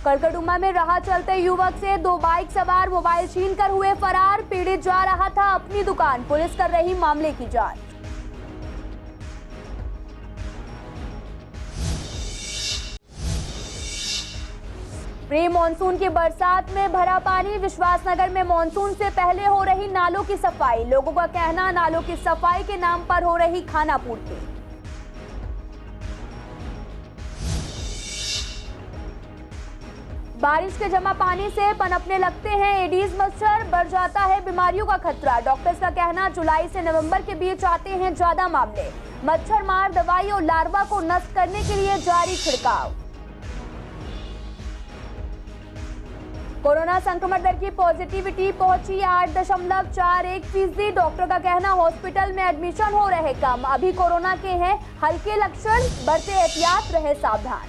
कड़कड़डुमा में राह चलते युवक से 2 बाइक सवार मोबाइल छीनकर हुए फरार। पीड़ित जा रहा था अपनी दुकान, पुलिस कर रही मामले की जांच। प्री मानसून की बरसात में भरा पानी। विश्वासनगर में मानसून से पहले हो रही नालों की सफाई। लोगों का कहना, नालों की सफाई के नाम पर हो रही खानापूर्ति। बारिश के जमा पानी से पनपने लगते हैं एडीज मच्छर, बढ़ जाता है बीमारियों का खतरा। डॉक्टर्स का कहना, जुलाई से नवंबर के बीच आते हैं ज्यादा मामले। मच्छर मार दवाई और लार्वा को नष्ट करने के लिए जारी छिड़काव। कोरोना संक्रमण दर की पॉजिटिविटी पहुंची 8.41%। डॉक्टर का कहना, हॉस्पिटल में एडमिशन हो रहे कम। अभी कोरोना के हैं हल्के लक्षण, बरते एहतियात, रहे सावधान।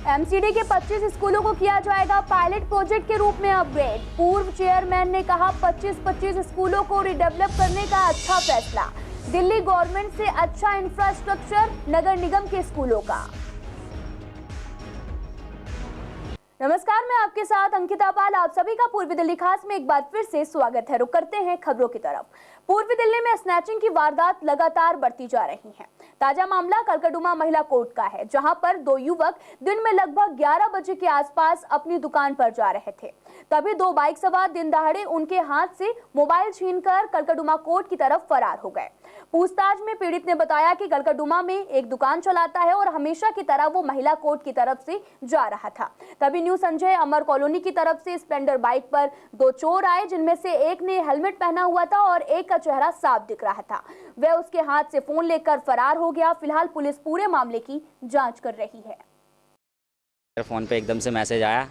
एमसीडी के 25 स्कूलों को किया जाएगा पायलट प्रोजेक्ट के रूप में अपग्रेड। पूर्व चेयरमैन ने कहा, 25 स्कूलों को रिडेवलप करने का अच्छा फैसला। दिल्ली गवर्नमेंट से अच्छा इंफ्रास्ट्रक्चर नगर निगम के स्कूलों का। नमस्कार, मैं आपके साथ अंकिता पाल। आप सभी का पूर्वी दिल्ली खास में एक बार फिर से स्वागत है। रुक करते हैं खबरों की तरफ। पूर्वी दिल्ली में स्नैचिंग की वारदात लगातार बढ़ती जा रही है। ताजा मामला कड़कड़डुमा महिला कोर्ट का है, जहां पर 2 युवक दिन में लगभग 11 बजे के आसपास अपनी दुकान पर जा रहे थे। तभी 2 बाइक सवार दिन दहाड़े उनके हाथ से मोबाइल छीनकर कड़कड़डुमा कोर्ट की तरफ फरार हो गए। पूछताछ में पीड़ित ने बताया कि कड़कड़डुमा में एक दुकान चलाता है और हमेशा की तरह वो महिला कोर्ट की तरफ से जा रहा था। तभी न्यू संजय अमर कॉलोनी की तरफ से स्प्लेंडर बाइक पर 2 चोर आए, जिनमें से एक ने हेलमेट पहना हुआ था और एक का चेहरा साफ दिख रहा था। वह उसके हाथ से फोन लेकर फरार हो गया। फिलहाल पुलिस पूरे मामले की जांच कर रही है। मेरे फ़ोन पे एकदम से मैसेज आया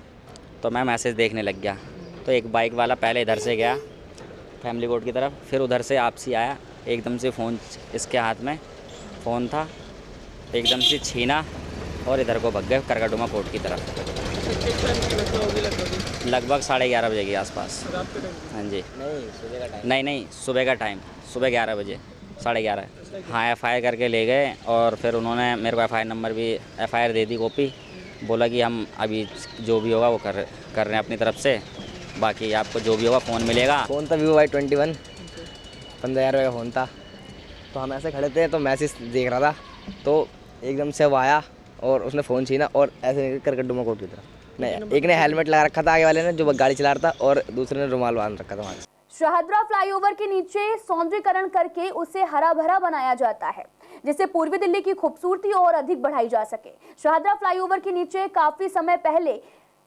तो मैं मैसेज देखने लग गया। तो एक बाइक वाला पहले इधर से गया फैमिली कोर्ट की तरफ, फिर उधर से आपसी आया। एकदम से फ़ोन, इसके हाथ में फ़ोन था, एकदम से छीना और इधर को भग गए कड़कड़डुमा कोर्ट की तरफ। लगभग 11:30 बजे के आसपास। हाँ जी। नहीं, सुबह का टाइम, सुबह 11 बजे, 11:30। हाँ, FIR करके ले गए और फिर उन्होंने मेरे को FIR नंबर भी FIR दे दी कॉपी। बोला कि हम अभी जो भी होगा वो कर रहे हैं अपनी तरफ से, बाकी आपको जो भी होगा फ़ोन मिलेगा। फ़ोन था Vivo Y21, 15,000 रुपये का फ़ोन था। तो हम ऐसे खड़े थे तो मैसेज देख रहा था, तो एकदम से वो आया और उसने फ़ोन छीना और ऐसे कड़कड़डुमा कोर्ट की तरफ। नहीं, एक ने हेलमेट लगा रखा था आगे वाले ने, जो गाड़ी चला रहा था, और दूसरे ने रुमाल बांध रखा था वहाँ से। शाहदरा फ्लाईओवर के नीचे सौंदर्यीकरण करके उसे हरा भरा बनाया जाता है, जिससे पूर्वी दिल्ली की खूबसूरती और अधिक बढ़ाई जा सके। शाहदरा फ्लाईओवर के नीचे काफी समय पहले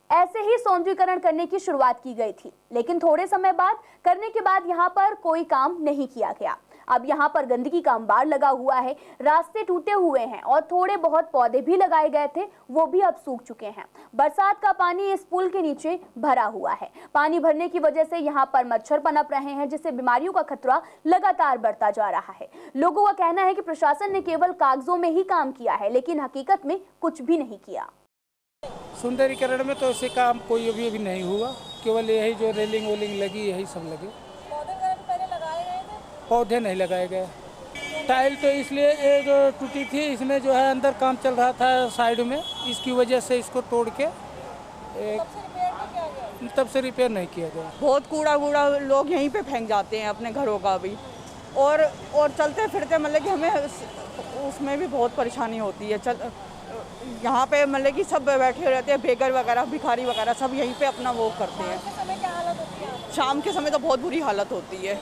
ऐसे ही सौंदर्यीकरण करने की शुरुआत की गई थी, लेकिन थोड़े समय बाद करने के बाद यहाँ पर कोई काम नहीं किया गया। अब यहाँ पर गंदगी का अंबार लगा हुआ है, रास्ते टूटे हुए हैं और थोड़े बहुत पौधे भी लगाए गए थे, वो भी अब सूख चुके हैं। बरसात का पानी इस पुल के नीचे भरा हुआ है। पानी भरने की वजह से यहाँ पर मच्छर पनप रहे हैं, जिससे बीमारियों का खतरा लगातार बढ़ता जा रहा है। लोगों का कहना है कि प्रशासन ने केवल कागजों में ही काम किया है, लेकिन हकीकत में कुछ भी नहीं किया। सुंदरीकरण में तो ऐसे काम कोई अभी नहीं हुआ, केवल यही जो रेलिंग वेलिंग लगी, यही सब लगे। पौधे नहीं लगाए गए। टाइल तो इसलिए एक टूटी थी, इसमें जो है अंदर काम चल रहा था साइड में, इसकी वजह से इसको तोड़ के तब से रिपेयर नहीं किया गया। बहुत कूड़ा लोग यहीं पे फेंक जाते हैं अपने घरों का भी, और चलते फिरते मतलब कि हमें उसमें भी बहुत परेशानी होती है। यहाँ पे मतलब कि सब बैठे रहते हैं, बेगर वगैरह, भिखारी वगैरह, सब यहीं पे अपना वो करते हैं। शाम के समय तो बहुत बुरी हालत होती है,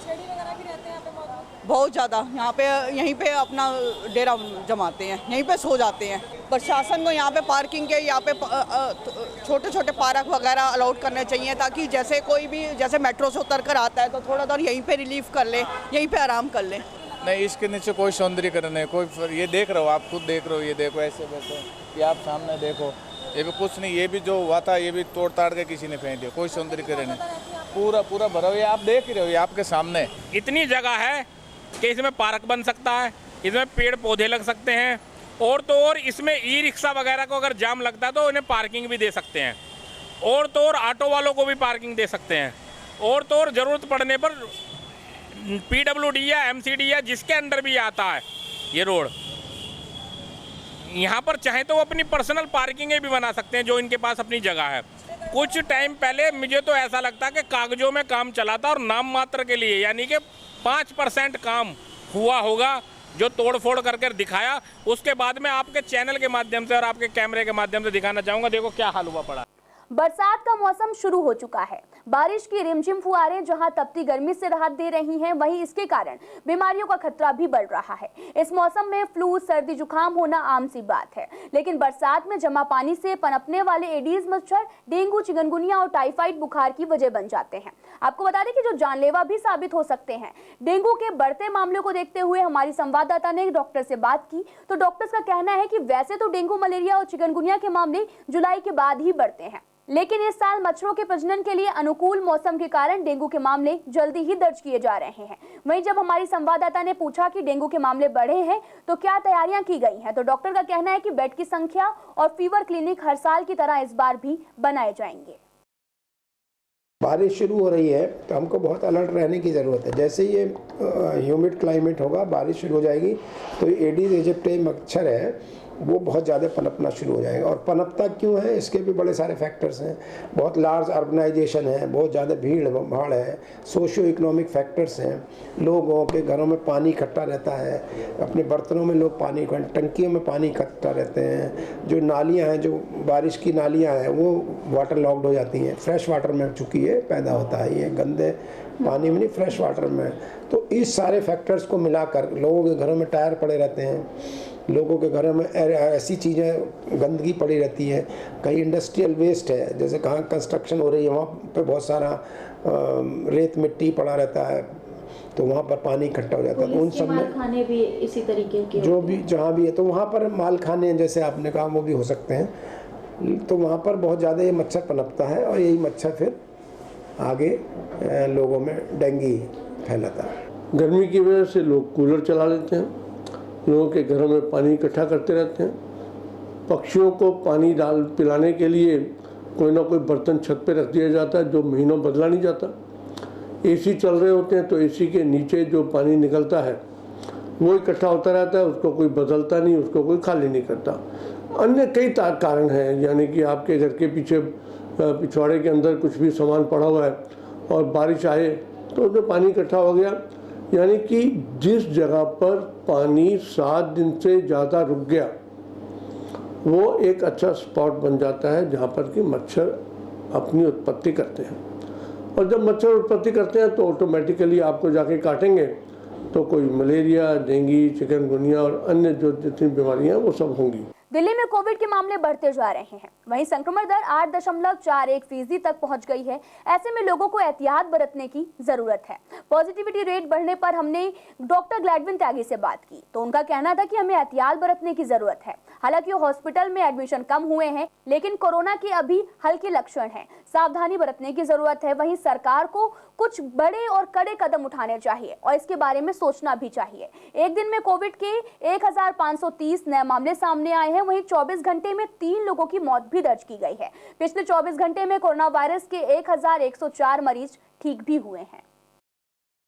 बहुत ज़्यादा। यहाँ पे यहीं पे अपना डेरा जमाते हैं, यहीं पे सो जाते हैं। प्रशासन को यहाँ पे पार्किंग के, यहाँ पे छोटे छोटे पार्क वगैरह अलाउड करने चाहिए, ताकि जैसे कोई भी जैसे मेट्रो से उतर कर आता है तो थोड़ा देर यहीं पे रिलीफ कर ले, यहीं पे आराम कर ले। नहीं, इसके नीचे कोई सौंदर्यीकरण नहीं, कोई ये देख रहे हो, आप खुद देख रहे हो, ये देखो ऐसे बैठो, ये आप सामने देखो, ये भी कुछ नहीं, ये भी जो हुआ था ये भी तोड़ ताड़ के किसी ने फेंक दिया, कोई सौंदर्यीकरण नहीं, पूरा भरा हुआ, ये आप देख रहे हो, ये आपके सामने। इतनी जगह है कि इसमें पार्क बन सकता है, इसमें पेड़ पौधे लग सकते हैं, और तो और इसमें ई रिक्शा वगैरह को अगर जाम लगता है तो इन्हें पार्किंग भी दे सकते हैं, और तो और ऑटो वालों को भी पार्किंग दे सकते हैं, और तो और ज़रूरत पड़ने पर PWD या MCD या जिसके अंडर भी आता है ये रोड, यहाँ पर चाहे तो वो अपनी पर्सनल पार्किंगें भी बना सकते हैं जो इनके पास अपनी जगह है। कुछ टाइम पहले मुझे तो ऐसा लगता है कि कागजों में काम चला था और नाम मात्र के लिए, यानी कि 5% काम हुआ होगा जो तोड़ फोड़ करके दिखाया। उसके बाद में आपके चैनल के माध्यम से और आपके कैमरे के माध्यम से दिखाना चाहूँगा, देखो क्या हाल हुआ पड़ा। बरसात का मौसम शुरू हो चुका है। बारिश की रिमझिम फुहारें जहां तपती गर्मी से राहत दे रही हैं, वहीं इसके कारण बीमारियों का खतरा भी बढ़ रहा है। इस मौसम में फ्लू, सर्दी, जुकाम होना आम सी बात है, लेकिन बरसात में जमा पानी से पनपने वाले एडीज मच्छर डेंगू, चिकनगुनिया और टाइफाइड बुखार की वजह बन जाते हैं। आपको बता दें कि जो जानलेवा भी साबित हो सकते हैं। डेंगू के बढ़ते मामलों को देखते हुए हमारी संवाददाता ने डॉक्टर से बात की, तो डॉक्टर्स का कहना है कि वैसे तो डेंगू, मलेरिया और चिकनगुनिया के मामले जुलाई के बाद ही बढ़ते हैं, लेकिन इस साल मच्छरों के प्रजनन के लिए अनुकूल मौसम के कारण डेंगू के मामले जल्दी ही दर्ज किए जा रहे हैं। वहीं जब हमारी संवाददाता ने पूछा कि डेंगू के मामले बढ़े हैं तो क्या तैयारियां की गई हैं, तो डॉक्टर का कहना है कि बेड की संख्या और फीवर क्लिनिक हर साल की तरह इस बार भी बनाए जाएंगे। बारिश शुरू हो रही है तो हमको बहुत अलर्ट रहने की ज़रूरत है। जैसे ये ह्यूमिड क्लाइमेट होगा, बारिश शुरू हो जाएगी तो एडीज एजिप्टी मच्छर है वो बहुत ज़्यादा पनपना शुरू हो जाएगा। और पनपता क्यों है, इसके भी बड़े सारे फैक्टर्स हैं। बहुत लार्ज अर्बनाइजेशन है, बहुत ज़्यादा भीड़ भाड़ है, सोशियो इकोनॉमिक फैक्टर्स हैं। लोगों के घरों में पानी इकट्ठा रहता है, अपने बर्तनों में लोग पानी, टंकियों में पानी इकट्ठा रहते हैं। जो नालियाँ हैं, जो बारिश की नालियाँ हैं, वो वाटर लॉक्ड हो जाती हैं। फ्रेश वाटर में चूँकि ये पैदा होता है, ये गंदे पानी में नहीं, फ्रेश वाटर में। तो इस सारे फैक्टर्स को मिलाकर लोगों के घरों में टायर पड़े रहते हैं, लोगों के घरों में ऐसी चीज़ें, गंदगी पड़ी रहती है। कहीं इंडस्ट्रियल वेस्ट है, जैसे कहाँ कंस्ट्रक्शन हो रही है वहाँ पे बहुत सारा रेत मिट्टी पड़ा रहता है, तो वहाँ पर पानी इकट्ठा हो जाता है। तो उन सब में खाने भी इसी तरीके के जो भी जहाँ भी है, तो वहाँ पर माल खाने जैसे आपने कहा वो भी हो सकते हैं। तो वहाँ पर बहुत ज़्यादा ये मच्छर पनपता है और यही मच्छर फिर आगे लोगों में डेंगू फैलाता है। गर्मी की वजह से लोग कूलर चला लेते हैं, लोगों के घरों में पानी इकट्ठा करते रहते हैं। पक्षियों को पानी पिलाने के लिए कोई ना कोई बर्तन छत पे रख दिया जाता है जो महीनों बदला नहीं जाता। एसी चल रहे होते हैं तो एसी के नीचे जो पानी निकलता है वो इकट्ठा होता रहता है, उसको कोई बदलता नहीं, उसको कोई खाली नहीं करता। अन्य कई कारण हैं, यानी कि आपके घर के पीछे पिछवाड़े के अंदर कुछ भी सामान पड़ा हुआ है और बारिश आए तो उसमें पानी इकट्ठा हो गया, यानी कि जिस जगह पर पानी 7 दिन से ज़्यादा रुक गया वो एक अच्छा स्पॉट बन जाता है जहाँ पर कि मच्छर अपनी उत्पत्ति करते हैं। और जब मच्छर उत्पत्ति करते हैं तो ऑटोमेटिकली आपको जाके काटेंगे तो कोई मलेरिया, डेंगू, चिकनगुनिया और अन्य जो जितनी बीमारियाँ वो सब होंगी। दिल्ली में कोविड के मामले बढ़ते जा रहे हैं, वहीं संक्रमण दर 8.41% तक पहुंच गई है। ऐसे में लोगों को एहतियात बरतने की जरूरत है। पॉजिटिविटी रेट बढ़ने पर हमने डॉक्टर ग्लैडविन त्यागी से बात की, तो उनका कहना था कि हमें एहतियात बरतने की जरूरत है। हालांकि हॉस्पिटल में एडमिशन कम हुए हैं, लेकिन कोरोना के अभी हल्के लक्षण हैं, सावधानी बरतने की जरूरत है। वहीं सरकार को कुछ बड़े और कड़े कदम उठाने चाहिए और इसके बारे में सोचना भी चाहिए। एक दिन में कोविड के 1530 नए मामले सामने आए हैं, वहीं 24 घंटे में 3 लोगों की मौत भी दर्ज की गई है। पिछले 24 घंटे में कोरोना वायरस के 1104 मरीज ठीक भी हुए हैं।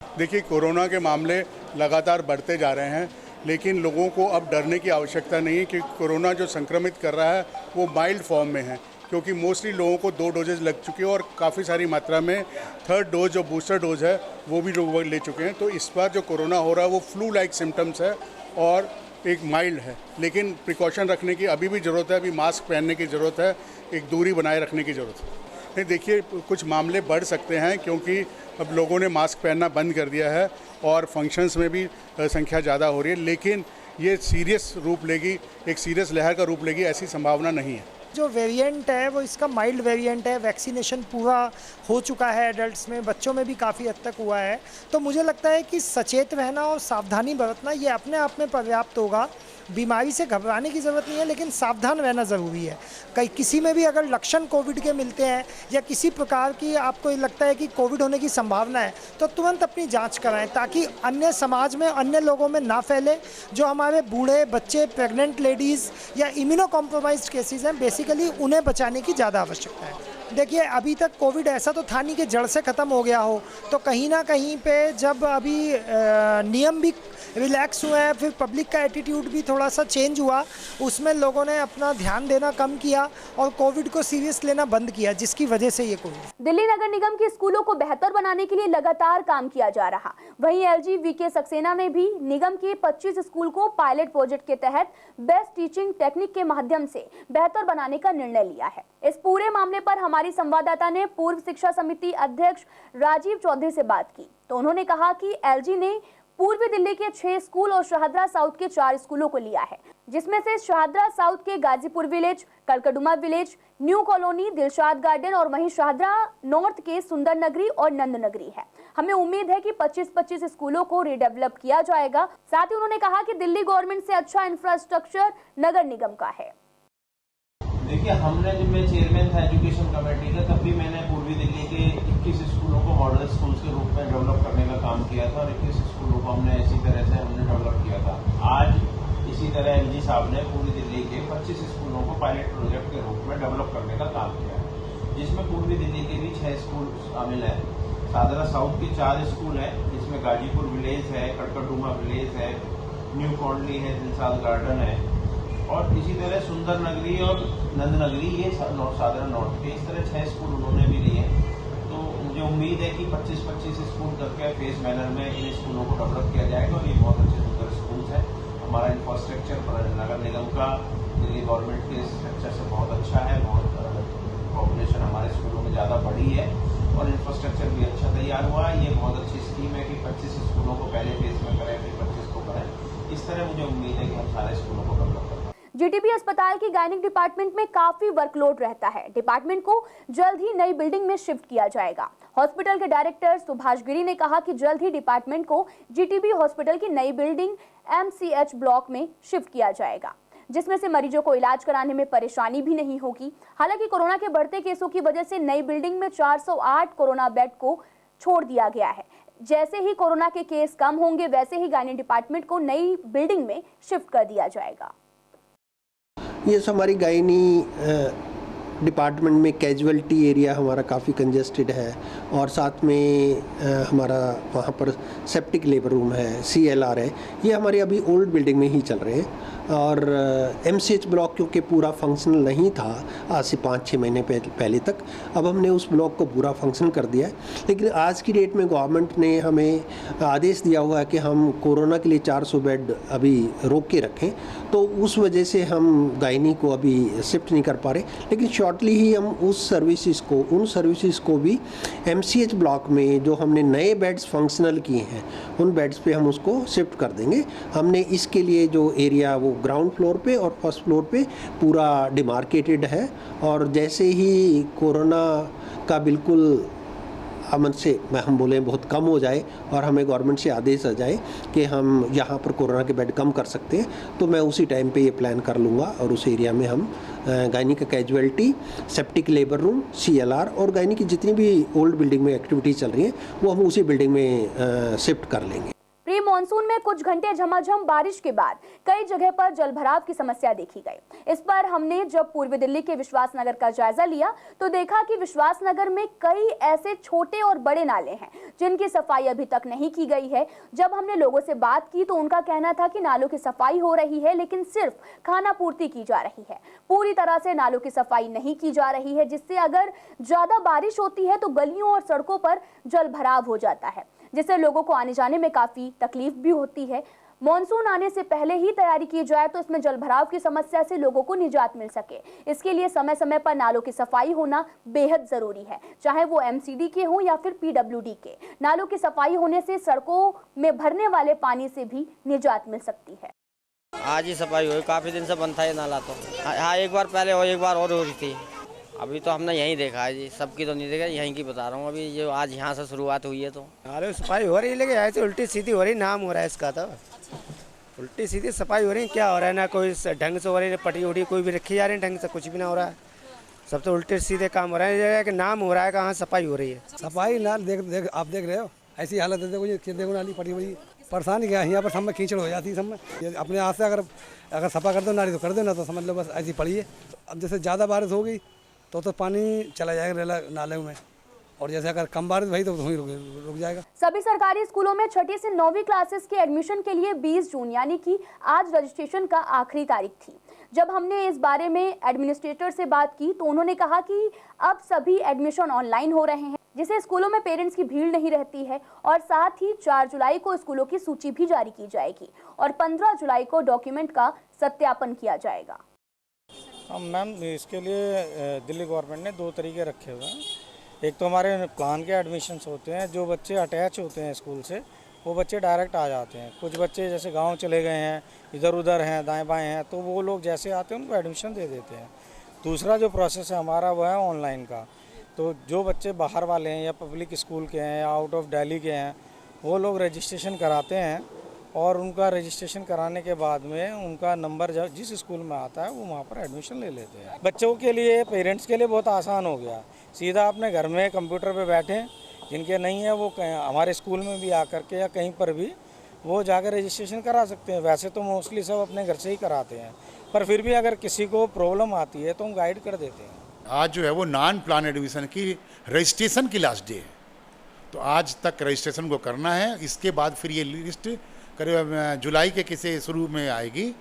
देखिए, कोरोना के मामले लगातार बढ़ते जा रहे हैं, लेकिन लोगों को अब डरने की आवश्यकता नहीं है कि कोरोना जो संक्रमित कर रहा है वो माइल्ड फॉर्म में है, क्योंकि मोस्टली लोगों को 2 डोजेज लग चुके हैं और काफ़ी सारी मात्रा में 3rd डोज जो बूस्टर डोज है वो भी लोग ले चुके हैं। तो इस बार जो कोरोना हो रहा है वो फ्लू लाइक सिम्टम्स है और एक माइल्ड है, लेकिन प्रिकॉशन रखने की अभी भी ज़रूरत है। अभी मास्क पहनने की ज़रूरत है, एक दूरी बनाए रखने की ज़रूरत है। नहीं, देखिए, कुछ मामले बढ़ सकते हैं क्योंकि अब लोगों ने मास्क पहनना बंद कर दिया है और फंक्शंस में भी संख्या ज़्यादा हो रही है, लेकिन ये सीरियस रूप लेगी, एक सीरियस लहर का रूप लेगी, ऐसी संभावना नहीं है। जो वेरिएंट है वो इसका माइल्ड वेरिएंट है। वैक्सीनेशन पूरा हो चुका है एडल्ट्स में, बच्चों में भी काफ़ी हद तक हुआ है। तो मुझे लगता है कि सचेत रहना और सावधानी बरतना ये अपने आप में पर्याप्त होगा। बीमारी से घबराने की ज़रूरत नहीं है, लेकिन सावधान रहना ज़रूरी है। किसी में भी अगर लक्षण कोविड के मिलते हैं या किसी प्रकार की आपको लगता है कि कोविड होने की संभावना है तो तुरंत अपनी जांच कराएं, ताकि अन्य समाज में, अन्य लोगों में ना फैले। जो हमारे बूढ़े, बच्चे, प्रेग्नेंट लेडीज़ या इम्यूनो कॉम्प्रोमाइज्ड केसेस हैं, बेसिकली उन्हें बचाने की ज़्यादा आवश्यकता है। देखिए अभी तक कोविड ऐसा तो था नहीं कि जड़ से ख़त्म हो गया हो, तो कहीं ना कहीं पे जब अभी नियम भी रिलैक्स हुए हैं, फिर पब्लिक का एटीट्यूड भी थोड़ा सा चेंज हुआ, उसमें लोगों ने अपना ध्यान देना कम किया और कोविड को सीरियस लेना बंद किया, जिसकी वजह से ये कोविड। दिल्ली नगर निगम के स्कूलों को बेहतर बनाने के लिए लगातार काम किया जा रहा। वहीं एलजी वीके सक्सेना ने भी निगम के 25 स्कूल को पायलट प्रोजेक्ट के तहत बेस्ट टीचिंग टेक्निक के माध्यम से बेहतर बनाने का निर्णय लिया है। इस पूरे मामले पर हमारी संवाददाता ने पूर्व शिक्षा समिति अध्यक्ष राजीव चौधरी से बात की, तो उन्होंने कहा कि एलजी ने पूर्वी दिल्ली के 6 स्कूल और शाहदरा साउथ के 4 स्कूलों को लिया है, जिसमें से शाहदरा साउथ के Ghazipur village, Karkardooma village, new colony, Dilshad garden और वहीं शाहदरा नॉर्थ के सुंदर नगरी और नंद नगरी है। हमें उम्मीद है कि 25-25 स्कूलों को रीडेवलप किया जाएगा। साथ ही उन्होंने कहा कि दिल्ली गवर्नमेंट से अच्छा इंफ्रास्ट्रक्चर नगर निगम का है। देखिए, हमने जब मैं चेयरमैन था एजुकेशन कमेटी का, तब भी मैंने पूर्वी दिल्ली के 21 स्कूलों को मॉडल स्कूल्स के रूप में डेवलप करने का काम किया था और 21 स्कूलों को हमने इसी तरह से डेवलप किया था। आज इसी तरह एलजी साहब ने पूरी दिल्ली के 25 स्कूलों को पायलट प्रोजेक्ट के रूप में डेवलप करने का काम किया है, जिसमें पूर्वी दिल्ली के भी 6 स्कूल शामिल है। शाहदरा साउथ के 4 स्कूल है, जिसमें गाजीपुर विलेज है, कड़कड़डुमा विलेज है, न्यू कॉलोनी है, दिलशाद गार्डन है और इसी तरह सुंदर नगरी और नंद नगरी, ये शाहदरा नॉर्थ के। इस तरह 6 स्कूल उन्होंने भी लिए। तो मुझे उम्मीद है कि 25-25 स्कूल करके फेज मैनर में इन स्कूलों को डेवलप किया जाएगा और ये बहुत अच्छे सुंदर स्कूल है। हमारा इंफ्रास्ट्रक्चर नगर निगम का दिल्ली गवर्नमेंट के स्ट्रक्चर से बहुत अच्छा है, बहुत पॉपुलेशन हमारे स्कूलों में ज़्यादा बढ़ी है और इंफ्रास्ट्रक्चर भी अच्छा तैयार हुआ है। ये बहुत अच्छी स्कीम है कि 25 स्कूलों को पहले फेज में करें, फिर 25 को करें। इस तरह मुझे उम्मीद है कि हम सारे स्कूलों को डेवलप करें। जीटीबी अस्पताल की गायनिक डिपार्टमेंट में काफी वर्कलोड रहता है। डिपार्टमेंट को जल्द ही नई बिल्डिंग में शिफ्ट किया जाएगा। हॉस्पिटल के डायरेक्टर सुभाष गिरी ने कहा कि जल्द ही डिपार्टमेंट को जीटीबी हॉस्पिटल की नई बिल्डिंग एमसीएच ब्लॉक में शिफ्ट किया जाएगा, जिसमें से मरीजों को इलाज कराने में परेशानी भी नहीं होगी। हालांकि कोरोना के बढ़ते केसों की वजह से नई बिल्डिंग में 408 कोरोना बेड को छोड़ दिया गया है। जैसे ही कोरोना के केस कम होंगे, वैसे ही गायनिक डिपार्टमेंट को नई बिल्डिंग में शिफ्ट कर दिया जाएगा। ये हमारी गायनी डिपार्टमेंट में कैजुअलिटी एरिया हमारा काफ़ी कंजेस्टेड है और साथ में हमारा वहाँ पर सेप्टिक लेबर रूम है, CLR है। ये हमारे अभी ओल्ड बिल्डिंग में ही चल रहे हैं और MCH ब्लॉक क्योंकि पूरा फंक्शनल नहीं था आज से 5-6 महीने पहले तक, अब हमने उस ब्लॉक को पूरा फंक्शनल कर दिया है। लेकिन आज की डेट में गवर्नमेंट ने हमें आदेश दिया हुआ है कि हम कोरोना के लिए 400 बेड अभी रोक के रखें, तो उस वजह से हम गायनी को अभी शिफ्ट नहीं कर पा रहे। लेकिन शॉर्टली ही हम उन सर्विसेज को भी MCH ब्लॉक में जो हमने नए बेड्स फंक्शनल किए हैं उन बेड्स पे हम उसको शिफ्ट कर देंगे। हमने इसके लिए जो एरिया वो ग्राउंड फ्लोर पे और फर्स्ट फ्लोर पे पूरा डिमार्केटेड है और जैसे ही कोरोना का बिल्कुल अमन से हम बोले बहुत कम हो जाए और हमें गवर्नमेंट से आदेश आ जाए कि हम यहाँ पर कोरोना के बेड कम कर सकते हैं, तो मैं उसी टाइम पे ये प्लान कर लूँगा और उस एरिया में हम गायनी का casualty, septic labour room, CLR और गायनी की जितनी भी ओल्ड बिल्डिंग में एक्टिविटीज चल रही हैं वो हम उसी बिल्डिंग में शिफ्ट कर लेंगे। प्री मानसून में कुछ घंटे झमाझम बारिश के बाद कई जगह पर जलभराव की समस्या देखी गई। इस पर हमने जब पूर्वी दिल्ली के विश्वास नगर का जायजा लिया तो देखा कि विश्वास नगर में कई ऐसे छोटे और बड़े नाले हैं जिनकी सफाई अभी तक नहीं की गई है। जब हमने लोगों से बात की तो उनका कहना था कि नालों की सफाई हो रही है, लेकिन सिर्फ खाना पूर्ति की जा रही है, पूरी तरह से नालों की सफाई नहीं की जा रही है, जिससे अगर ज्यादा बारिश होती है तो गलियों और सड़कों पर जलभराव हो जाता है, जिससे लोगों को आने जाने में काफी तकलीफ भी होती है। मॉनसून आने से पहले ही तैयारी की जाए तो इसमें जलभराव की समस्या से लोगों को निजात मिल सके। इसके लिए समय समय पर नालों की सफाई होना बेहद जरूरी है, चाहे वो MCD के हों या फिर PWD के। नालों की सफाई होने से सड़कों में भरने वाले पानी से भी निजात मिल सकती है। आज ही सफाई हुई, काफी दिन से बंद था ये नाला तो। हाँ, एक बार पहले और एक बार और हो रही थी। अभी तो हमने यहीं देखा है जी, सबकी तो नहीं देखा, यहीं की बता रहा हूँ। अभी जो आज यहाँ से शुरुआत हुई है तो अरे सफाई हो रही है, लेकिन ऐसे उल्टी सीधी हो रही, नाम हो रहा है इसका। तो उल्टी सीधी सफाई हो रही, क्या हो रहा है, ना कोई ढंग से हो रही है, पटी उड़ी कोई भी रखी जा रही है ढंग से, कुछ भी ना हो रहा है। सब तो उल्टे सीधे काम हो रहा है कि नाम हो रहा है, कहाँ सफाई हो रही है। सफाई ना देख आप देख रहे हो, ऐसी हालत है, देखो नाली पटी हुई, परेशानी क्या है यहाँ पर, सब में कीचड़ हो जाती है। सब में अपने हाथ से अगर सफा कर दो नाली तो कर दो, ना तो समझ लो बस ऐसी पड़ी है। अब जैसे ज़्यादा बारिश होगी तो पानी चला जाएगा नाले में, और जैसे अगर कम बारिश भाई तो वहीं रुक जाएगा। सभी सरकारी स्कूलों में 6ठी से 9वीं क्लासेस के एडमिशन के लिए 20 जून यानी कि आज रजिस्ट्रेशन का आखिरी तारीख थी। जब हमने इस बारे में एडमिनिस्ट्रेटर से बात की तो उन्होंने कहा कि अब सभी एडमिशन ऑनलाइन हो रहे हैं, जिससे स्कूलों में पेरेंट्स की भीड़ नहीं रहती है, और साथ ही 4 जुलाई को स्कूलों की सूची भी जारी की जाएगी और 15 जुलाई को डॉक्यूमेंट का सत्यापन किया जाएगा। मैम, इसके लिए दिल्ली गवर्नमेंट ने 2 तरीके रखे हुए हैं। एक तो हमारे प्लान के एडमिशन्स होते हैं, जो बच्चे अटैच होते हैं स्कूल से वो बच्चे डायरेक्ट आ जाते हैं। कुछ बच्चे जैसे गांव चले गए हैं, इधर उधर हैं, दाएं बाएं हैं, तो वो लोग जैसे आते हैं उनको एडमिशन दे देते हैं। दूसरा जो प्रोसेस है हमारा वो है ऑनलाइन का। तो जो बच्चे बाहर वाले हैं या पब्लिक स्कूल के हैं या आउट ऑफ दिल्ली के हैं, वो लोग रजिस्ट्रेशन कराते हैं और उनका रजिस्ट्रेशन कराने के बाद में उनका नंबर जिस स्कूल में आता है वो वहाँ पर एडमिशन ले लेते हैं। बच्चों के लिए, पेरेंट्स के लिए बहुत आसान हो गया। सीधा अपने घर में कंप्यूटर पे बैठें, जिनके नहीं है वो हमारे स्कूल में भी आकर के या कहीं पर भी वो जाकर रजिस्ट्रेशन करा सकते हैं। वैसे तो मोस्टली सब अपने घर से ही कराते हैं, पर फिर भी अगर किसी को प्रॉब्लम आती है तो हम गाइड कर देते हैं। आज जो है वो नॉन प्लान एडमिशन की रजिस्ट्रेशन की लास्ट डे है, तो आज तक रजिस्ट्रेशन को करना है। इसके बाद फिर ये लिस्ट करीब जुलाई के किसी शुरू में आएगी,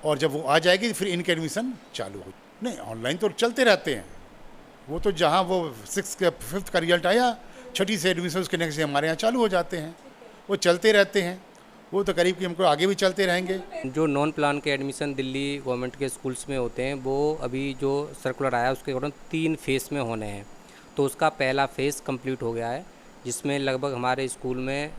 और जब वो आ जाएगी फिर इनके एडमिशन चालू हो। नहीं, ऑनलाइन तो चलते रहते हैं, वो तो जहाँ वो 5th का रिजल्ट आया, 6ठी से एडमिशन उसके नेक्स्ट हमारे यहाँ चालू हो जाते हैं, वो चलते रहते हैं। वो तो करीब कि हमको आगे भी चलते रहेंगे। जो नॉन प्लान के एडमिशन दिल्ली गवर्नमेंट के स्कूल्स में होते हैं, वो अभी जो सर्कुलर आया उसके अकॉर्डिंग 3 फेज़ में होने हैं। तो उसका पहला फेज़ कंप्लीट हो गया है, जिसमें लगभग हमारे स्कूल में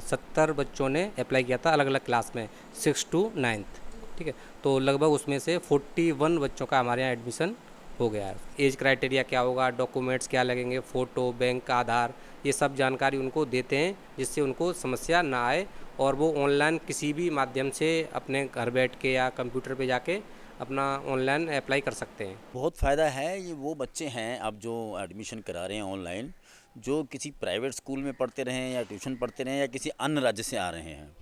70 बच्चों ने अप्लाई किया था अलग अलग क्लास में 6 to 9th, ठीक है। तो लगभग उसमें से 41 बच्चों का हमारे यहाँ एडमिशन हो गया है। एज क्राइटेरिया क्या होगा, डॉक्यूमेंट्स क्या लगेंगे, फ़ोटो, बैंक, आधार, ये सब जानकारी उनको देते हैं, जिससे उनको समस्या ना आए और वो ऑनलाइन किसी भी माध्यम से अपने घर बैठ के या कंप्यूटर पे जाके अपना ऑनलाइन अप्लाई कर सकते हैं। बहुत फ़ायदा है। ये वो बच्चे हैं अब जो एडमिशन करा रहे हैं ऑनलाइन, जो किसी प्राइवेट स्कूल में पढ़ते रहे या ट्यूशन पढ़ते रहे या किसी अन्य राज्य से आ रहे हैं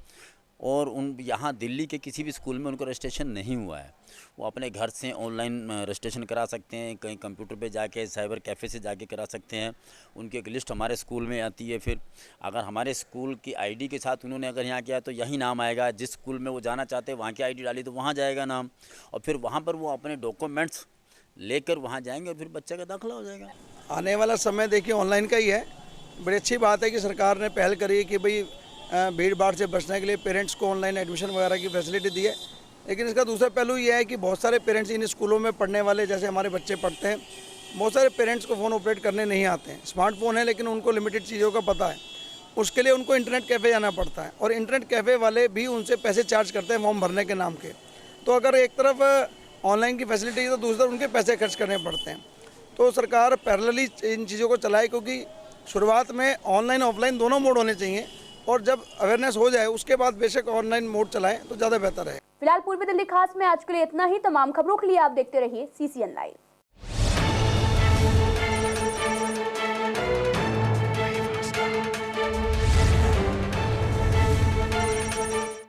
और उन यहाँ दिल्ली के किसी भी स्कूल में उनको रजिस्ट्रेशन नहीं हुआ है, वो अपने घर से ऑनलाइन रजिस्ट्रेशन करा सकते हैं। कहीं कंप्यूटर पे जाके साइबर कैफ़े से जाके करा सकते हैं। उनकी एक लिस्ट हमारे स्कूल में आती है। फिर अगर हमारे स्कूल की आईडी के साथ उन्होंने अगर यहाँ किया तो यही नाम आएगा। जिस स्कूल में वो जाना चाहते हैं वहाँ की आईडी डाली तो वहाँ जाएगा नाम, और फिर वहाँ पर वो अपने डॉक्यूमेंट्स लेकर वहाँ जाएंगे और फिर बच्चे का दाखिला हो जाएगा। आने वाला समय देखिए ऑनलाइन का ही है। बड़ी अच्छी बात है कि सरकार ने पहल करी है कि भाई भीड़ भाड़ से बचने के लिए पेरेंट्स को ऑनलाइन एडमिशन वगैरह की फैसिलिटी दी है। लेकिन इसका दूसरा पहलू ये है कि बहुत सारे पेरेंट्स इन स्कूलों में पढ़ने वाले, जैसे हमारे बच्चे पढ़ते हैं, बहुत सारे पेरेंट्स को फ़ोन ऑपरेट करने नहीं आते हैं। स्मार्टफोन है लेकिन उनको लिमिटेड चीज़ों का पता है। उसके लिए उनको इंटरनेट कैफ़े जाना पड़ता है और इंटरनेट कैफ़े वाले भी उनसे पैसे चार्ज करते हैं फॉर्म भरने के नाम के। तो अगर एक तरफ ऑनलाइन की फैसिलिटी है तो दूसरी तरफ उनके पैसे खर्च करने पड़ते हैं। तो सरकार पैरेलली इन चीज़ों को चलाए, क्योंकि शुरुआत में ऑनलाइन ऑफलाइन दोनों मोड होने चाहिए और जब अवेयरनेस हो जाए उसके बाद बेशक ऑनलाइन मोड चलाएं तो ज़्यादा बेहतर है। फिलहाल पूर्वी दिल्ली खास में आज के लिए इतना ही। तमाम खबरों के लिए आप देखते रहिए CCN लाइव।